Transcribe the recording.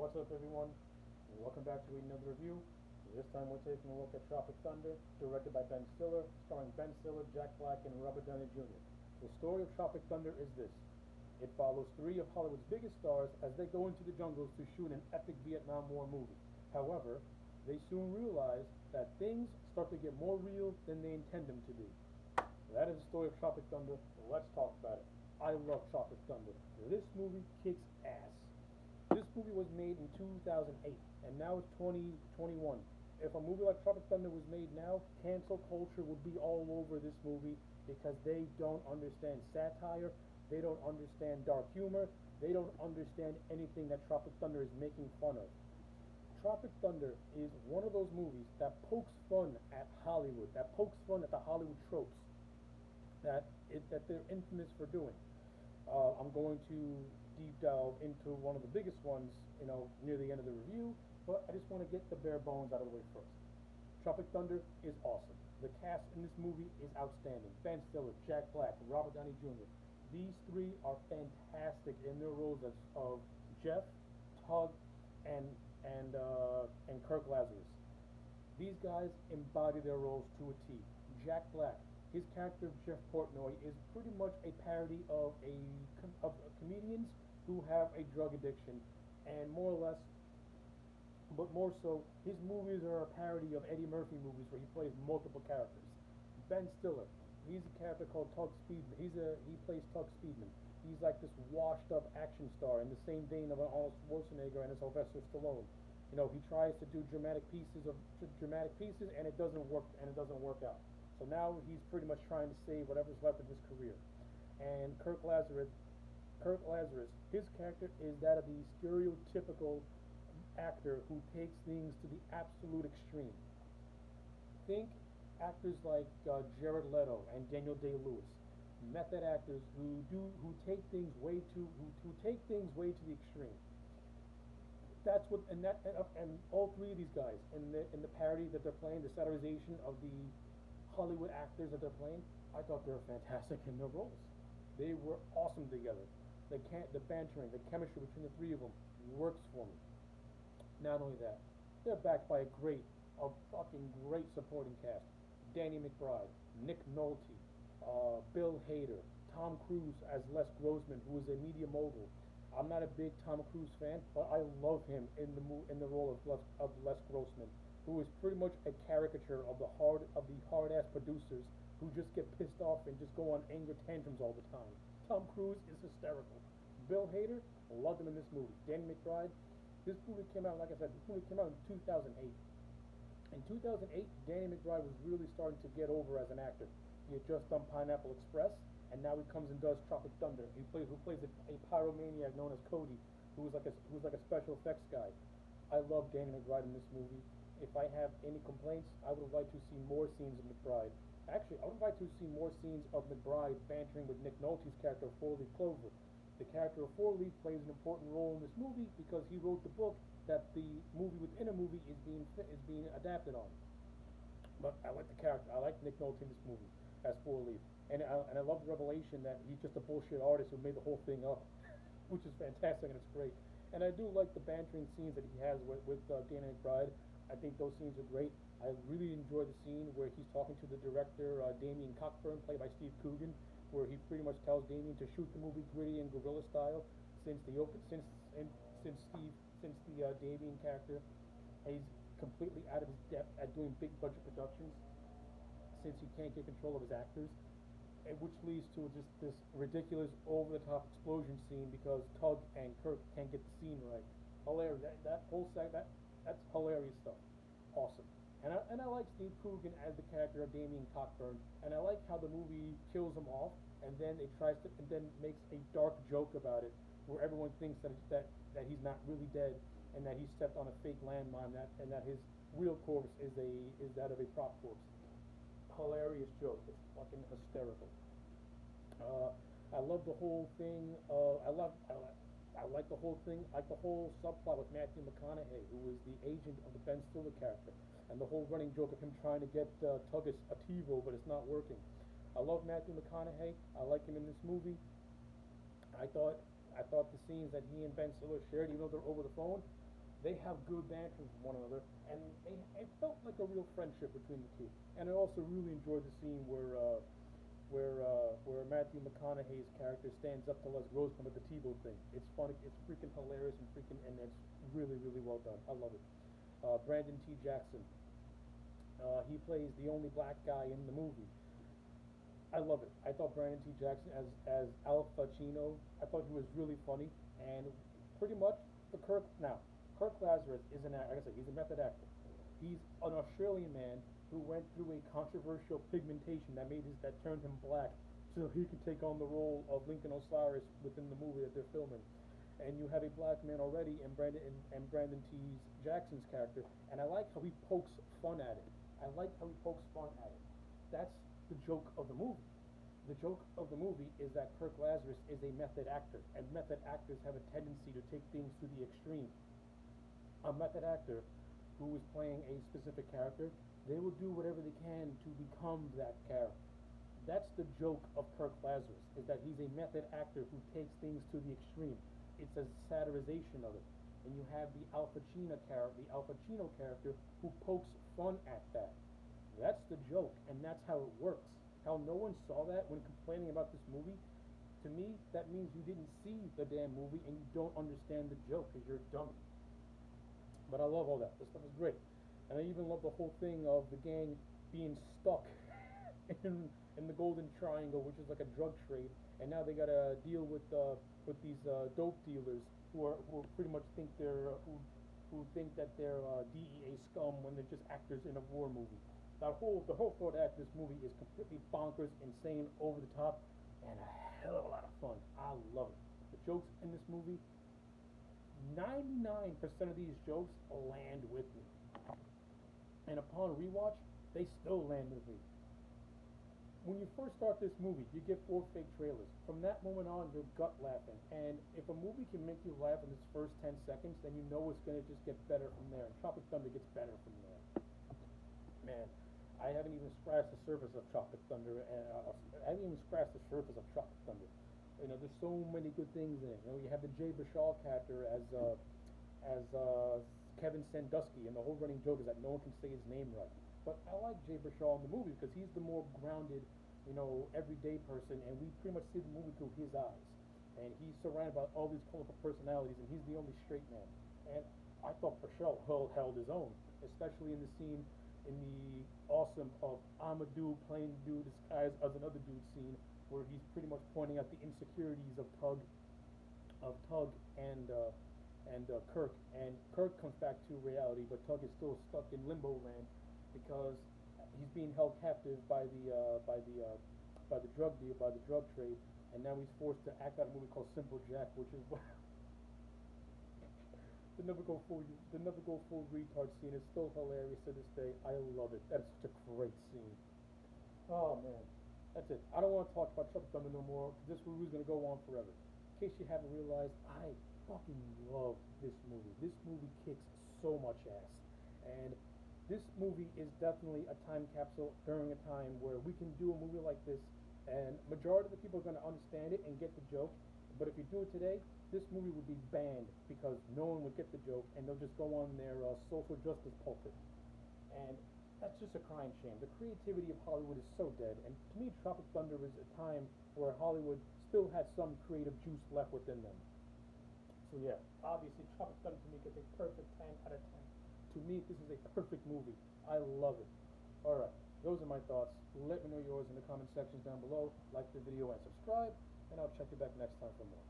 What's up, everyone? Welcome back to another review. This time we're taking a look at Tropic Thunder, directed by Ben Stiller, starring Ben Stiller, Jack Black, and Robert Downey Jr. The story of Tropic Thunder is this. It follows three of Hollywood's biggest stars as they go into the jungles to shoot an epic Vietnam War movie. However, they soon realize that things start to get more real than they intend them to be. That is the story of Tropic Thunder. Let's talk about it. I love Tropic Thunder. This movie kicks ass. This movie was made in 2008, and now it's 2021. If a movie like Tropic Thunder was made now, cancel culture would be all over this movie because they don't understand satire, they don't understand dark humor, they don't understand anything that Tropic Thunder is making fun of. Tropic Thunder is one of those movies that pokes fun at Hollywood, that pokes fun at the Hollywood tropes that they're infamous for doing. I'm going to deep delve into one of the biggest ones, near the end of the review, but I just want to get the bare bones out of the way first. Tropic Thunder is awesome. The cast in this movie is outstanding. Ben Stiller, Jack Black, Robert Downey Jr. These three are fantastic in their roles of Jeff, Tug, and Kirk Lazarus. These guys embody their roles to a T. Jack Black, his character of Jeff Portnoy is pretty much a parody of comedians who have a drug addiction, and more or less, but more so, his movies are a parody of Eddie Murphy movies where he plays multiple characters. Ben Stiller, he's a character called Tug Speedman. He plays Tug Speedman. He's like this washed-up action star in the same vein of an Arnold Schwarzenegger and a Sylvester Stallone. He tries to do dramatic pieces, and it doesn't work out. So now he's pretty much trying to save whatever's left of his career. And Kirk Lazarus, his character is that of the stereotypical actor who takes things to the absolute extreme. Think actors like Jared Leto and Daniel Day-Lewis, method actors who take things way to the extreme. That's what and all three of these guys in the parody that they're playing, the satirization of the Hollywood actors that they're playing, I thought they were fantastic in their roles. They were awesome together. The bantering, the chemistry between the three of them works for me. Not only that, they're backed by a fucking great supporting cast. Danny McBride, Nick Nolte, Bill Hader, Tom Cruise as Les Grossman, who is a media mogul. I'm not a big Tom Cruise fan, but I love him in the role of Les Grossman, who is pretty much a caricature of the hard-ass producers who just get pissed off and just go on anger tantrums all the time. Tom Cruise is hysterical. Bill Hader, loved him in this movie. Danny McBride, this movie came out, like I said, this movie came out in 2008. In 2008, Danny McBride was really starting to get over as an actor. He had just done Pineapple Express, and now he comes and does Tropic Thunder. Who plays a pyromaniac known as Cody, who's like a special effects guy. I love Danny McBride in this movie. If I have any complaints, I would like to see more scenes of McBride. Actually, I would like to see more scenes of McBride bantering with Nick Nolte's character of Four Leaf Clover. The character of Four Leaf plays an important role in this movie because he wrote the book that the movie within a movie is being adapted on. But I like the character. I like Nick Nolte in this movie as Four Leaf, and I love the revelation that he's just a bullshit artist who made the whole thing up, which is fantastic and it's great. And I do like the bantering scenes that he has with Danny McBride. I think those scenes are great. I really enjoy the scene where he's talking to the director, Damien Cockburn, played by Steve Coogan, where he pretty much tells Damien to shoot the movie gritty and guerrilla style, since the Damien character is completely out of his depth at doing big budget productions, since he can't get control of his actors, and which leads to just this ridiculous over-the-top explosion scene because Tug and Kirk can't get the scene right. Hilarious. That whole segment. That's hilarious stuff. Awesome. And I like Steve Coogan as the character of Damien Cockburn, and I like how the movie kills him off, and then makes a dark joke about it, where everyone thinks that he's not really dead, and that he stepped on a fake landmine, and that his real corpse is that of a prop corpse. Hilarious joke. It's fucking hysterical. I love the whole thing. I like the whole thing, like the whole subplot with Matthew McConaughey, who is the agent of the Ben Stiller character, and the whole running joke of him trying to get Tug a TiVo, but it's not working. I love Matthew McConaughey. I like him in this movie. I thought the scenes that he and Ben Stiller shared, even though they're over the phone, They have good banter with one another, and it felt like a real friendship between the two. And I also really enjoyed the scene where Matthew McConaughey's character stands up to Les Grossman with the Tebow thing. It's funny, it's freaking hilarious and freaking, and it's really well done. I love it. Brandon T. Jackson, he plays the only black guy in the movie. I love it. I thought Brandon T. Jackson as Al Pacino, I thought he was really funny, and pretty much the Kirk. Now, Kirk Lazarus is like I said, he's a method actor. He's an Australian man who went through a controversial pigmentation that turned him black, so he could take on the role of Lincoln Osiris within the movie that they're filming. And you have a black man already in Brandon T. Jackson's character, and I like how he pokes fun at it. I like how he pokes fun at it. That's the joke of the movie. The joke of the movie is that Kirk Lazarus is a method actor, and method actors have a tendency to take things to the extreme. A method actor who is playing a specific character, they will do whatever they can to become that character. That's the joke of Kirk Lazarus, is that he's a method actor who takes things to the extreme. It's a satirization of it. And you have the Al Pacino character who pokes fun at that. That's the joke, and that's how it works. How no one saw that when complaining about this movie, to me, that means you didn't see the damn movie and you don't understand the joke because you're dumb. But I love all that. This stuff is great. And I even love the whole thing of the gang being stuck in the Golden Triangle, which is like a drug trade, and now they gotta deal with these dope dealers who pretty much think who think that they're DEA scum when they're just actors in a war movie. The whole third act of this movie is completely bonkers, insane, over the top, and a hell of a lot of fun. I love it. The jokes in this movie, 99% of these jokes land with me. And upon rewatch, they still land with me. When you first start this movie, you get 4 fake trailers. From that moment on, you're gut laughing. And if a movie can make you laugh in its first 10 seconds, then you know it's going to just get better from there. And Tropic Thunder gets better from there. Man, I haven't even scratched the surface of Tropic Thunder. I haven't even scratched the surface of Tropic Thunder. You know, there's so many good things in it. You know, you have the Jay Baruchel character as Kevin Sandusky, and the whole running joke is that no one can say his name right. But I like Jay Baruchel in the movie because he's the more grounded, you know, everyday person, and we pretty much see the movie through his eyes. And he's surrounded by all these colorful personalities, and he's the only straight man. And I thought Baruchel held his own, especially in the scene in the awesome of I'm a dude playing dude disguised as another dude scene, where he's pretty much pointing out the insecurities of Tug and Kirk, and Kirk comes back to reality, but Tug is still stuck in limbo land because he's being held captive by the drug trade, and now he's forced to act out a movie called Simple Jack, which is the never go full retard scene is still hilarious to this day. I love it. That's such a great scene. Oh man, that's it. I don't want to talk about Tropic Thunder no more because this movie is gonna go on forever. In case you haven't realized, I fucking love this movie. This movie kicks so much ass, and this movie is definitely a time capsule during a time where we can do a movie like this, and majority of the people are going to understand it and get the joke. But if you do it today, this movie would be banned because no one would get the joke, and they'll just go on their social justice pulpit. And that's just a crying shame. The creativity of Hollywood is so dead, and to me, Tropic Thunder is a time where Hollywood still had some creative juice left within them. So yeah, obviously Tropic Thunder to me gets a perfect 10 out of 10. To me, this is a perfect movie. I love it. Alright, those are my thoughts. Let me know yours in the comment sections down below. Like the video and subscribe, and I'll check you back next time for more.